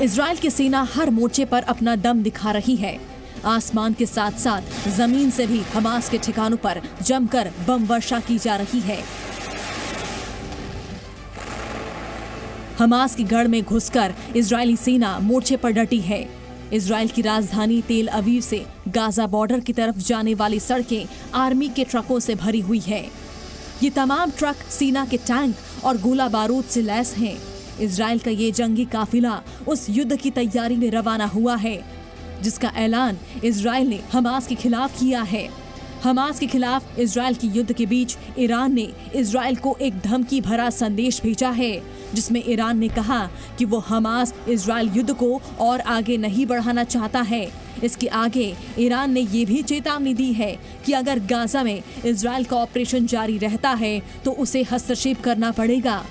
Israel की सेना हर मोर्चे पर अपना दम दिखा रही है। आसमान के साथ साथ जमीन से भी हमास के ठिकानों पर जमकर बम वर्षा की जा रही है। हमास की गढ़ में घुसकर इजरायली सेना मोर्चे पर डटी है। इजराइल की राजधानी तेल अवीव से गाजा बॉर्डर की तरफ जाने वाली सड़कें आर्मी के ट्रकों से भरी हुई है। ये तमाम ट्रक सेना के टैंक और गोला बारूद से लैस हैं। इजराइल का ये जंगी काफिला उस युद्ध की तैयारी में रवाना हुआ है जिसका ऐलान इजराइल ने हमास के खिलाफ किया है। हमास के खिलाफ इजराइल की युद्ध के बीच ईरान ने इजराइल को एक धमकी भरा संदेश भेजा है जिसमें ईरान ने कहा कि वो हमास इजराइल युद्ध को और आगे नहीं बढ़ाना चाहता है। इसके आगे ईरान ने ये भी चेतावनी दी है कि अगर गाजा में इजराइल का ऑपरेशन जारी रहता है तो उसे हस्तक्षेप करना पड़ेगा।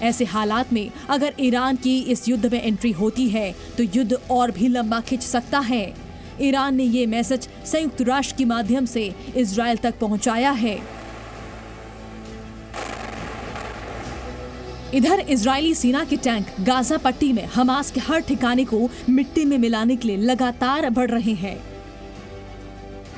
ऐसे हालात में अगर ईरान की इस युद्ध में एंट्री होती है तो युद्ध और भी लंबा खिंच सकता है। ईरान ने ये मैसेज संयुक्त राष्ट्र के माध्यम से इजराइल तक पहुंचाया है। इधर इजरायली सेना के टैंक गाजा पट्टी में हमास के हर ठिकाने को मिट्टी में मिलाने के लिए लगातार बढ़ रहे हैं।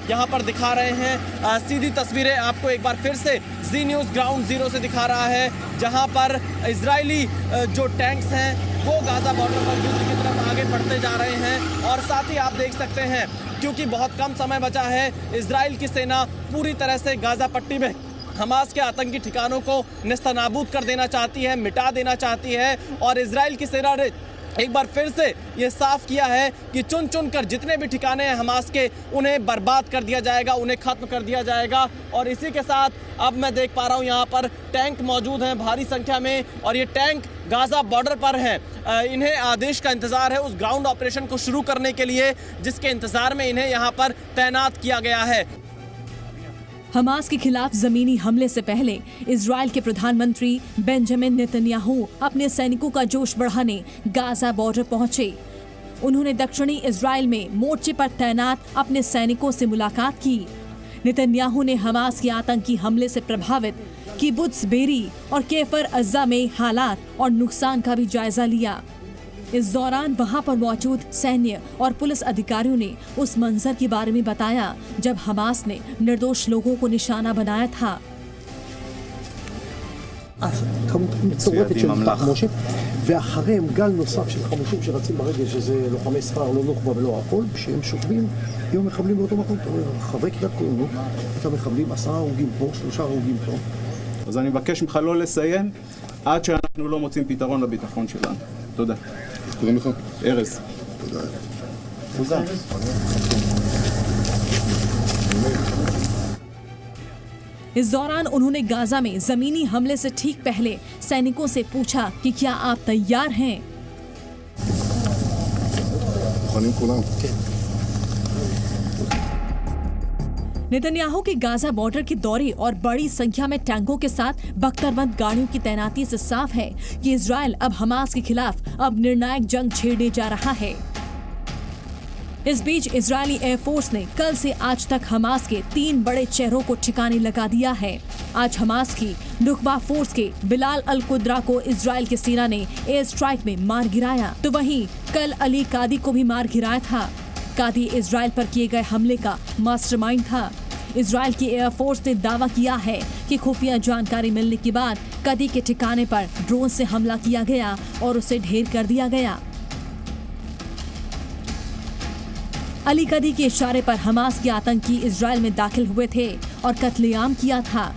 यहाँ पर दिखा रहे हैं सीधी तस्वीरें आपको एक बार फिर से जी न्यूज़ ग्राउंड जीरो से दिखा रहा है, जहाँ पर इजरायली जो टैंक्स हैं वो गाजा बॉर्डर पर युद्ध की तरफ आगे बढ़ते जा रहे हैं। और साथ ही आप देख सकते हैं क्योंकि बहुत कम समय बचा है, इजराइल की सेना पूरी तरह से गाजा पट्टी में हमास के आतंकी ठिकानों को नेस्तनाबूद कर देना चाहती है, मिटा देना चाहती है। और इजराइल की सेना ने एक बार फिर से ये साफ किया है कि चुन चुन कर जितने भी ठिकाने हैं हमास के, उन्हें बर्बाद कर दिया जाएगा, उन्हें खत्म कर दिया जाएगा। और इसी के साथ अब मैं देख पा रहा हूँ यहाँ पर टैंक मौजूद हैं भारी संख्या में, और ये टैंक गाजा बॉर्डर पर हैं। इन्हें आदेश का इंतजार है उस ग्राउंड ऑपरेशन को शुरू करने के लिए, जिसके इंतजार में इन्हें यहाँ पर तैनात किया गया है। हमास के खिलाफ जमीनी हमले से पहले इजराइल के प्रधानमंत्री बेंजामिन नेतन्याहू अपने सैनिकों का जोश बढ़ाने गाजा बॉर्डर पहुंचे। उन्होंने दक्षिणी इजराइल में मोर्चे पर तैनात अपने सैनिकों से मुलाकात की। नेतन्याहू ने हमास के आतंकी हमले से प्रभावित किबुत्ज बेरी और केफर अज्जा में हालात और नुकसान का भी जायजा लिया। इस दौरान वहां पर मौजूद सैन्य और पुलिस अधिकारियों ने उस मंजर के बारे में बताया जब हमास ने निर्दोष लोगों को निशाना बनाया था। כמות מטורפת של תחמושת, ואחריהם גל נוסף של חמושים שרצים ברגל, שזה לוחמי ספר, לא נוח'בה ולא הכל, כשהם שוכבים עם המחבלים באותו מקום. חברי קריית כהנו, את המחבלים, 10 הרוגים פה, 3 הרוגים פה. אז אני מבקש ממך לא לסיים עד שאנחנו לא מוצאים פתרון לביטחון שלנו. תודה. קוראים לך? ארז. תודה. תודה. इस दौरान उन्होंने गाजा में जमीनी हमले से ठीक पहले सैनिकों से पूछा कि क्या आप तैयार हैं? नेतन्याहू के गाजा बॉर्डर के दौरे और बड़ी संख्या में टैंकों के साथ बख्तरबंद गाड़ियों की तैनाती से साफ है कि इजराइल अब हमास के खिलाफ अब निर्णायक जंग छेड़ने जा रहा है। इस बीच इजरायली एयरफोर्स ने कल से आज तक हमास के 3 बड़े चेहरों को ठिकाने लगा दिया है। आज हमास की नुकबा फोर्स के बिलाल अल कुद्रा को इजराइल की सेना ने एयर स्ट्राइक में मार गिराया, तो वहीं कल अली कादी को भी मार गिराया था। कादी इजराइल पर किए गए हमले का मास्टरमाइंड था। इजराइल की एयरफोर्स ने दावा किया है कि खुफिया जानकारी मिलने के बाद कादी के ठिकाने पर ड्रोन से हमला किया गया और उसे ढेर कर दिया गया। अली कादी के इशारे पर हमास के आतंकी इजराइल में दाखिल हुए थे और कत्लेआम किया था।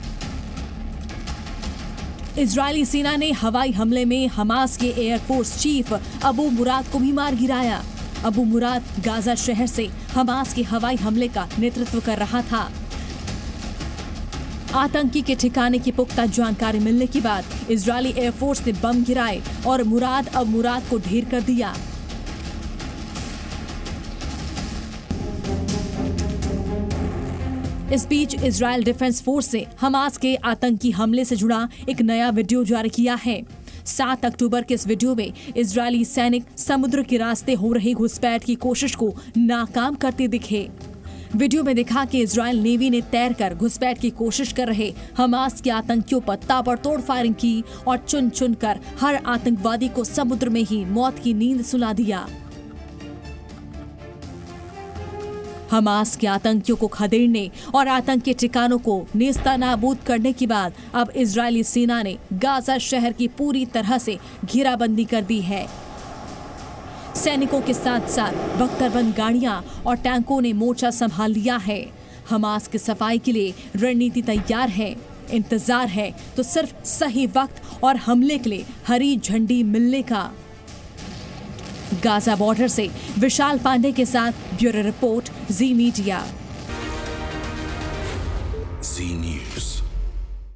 इजरायली सेना ने हवाई हमले में हमास के एयरफोर्स चीफ अबू मुराद को भी मार गिराया। अबू मुराद गाजा शहर से हमास के हवाई हमले का नेतृत्व कर रहा था। आतंकी के ठिकाने की पुख्ता जानकारी मिलने के बाद इजरायली एयरफोर्स ने बम गिराए और अबू मुराद को ढेर कर दिया। इस बीच इजरायल डिफेंस फोर्स ने हमास के आतंकी हमले से जुड़ा एक नया वीडियो जारी किया है। 7 अक्टूबर के इस वीडियो में इजरायली सैनिक समुद्र के रास्ते हो रही घुसपैठ की कोशिश को नाकाम करते दिखे। वीडियो में दिखा कि इजरायल नेवी ने तैरकर घुसपैठ की कोशिश कर रहे हमास के आतंकियों पर ताबड़तोड़ फायरिंग की और चुन चुनकर हर आतंकवादी को समुद्र में ही मौत की नींद सुला दिया। हमास के आतंकियों को खदेड़ने और आतंकी ठिकानों को नेस्तनाबूद करने के बाद अब इजरायली सेना ने गाजा शहर की पूरी तरह से घेराबंदी कर दी है। सैनिकों के साथ साथ बख्तरबंद गाड़ियां और टैंकों ने मोर्चा संभाल लिया है। हमास की सफाई के लिए रणनीति तैयार है। इंतजार है तो सिर्फ सही वक्त और हमले के लिए हरी झंडी मिलने का। गाजा बॉर्डर से विशाल पांडे के साथ ब्यूरो रिपोर्ट जी मीडिया।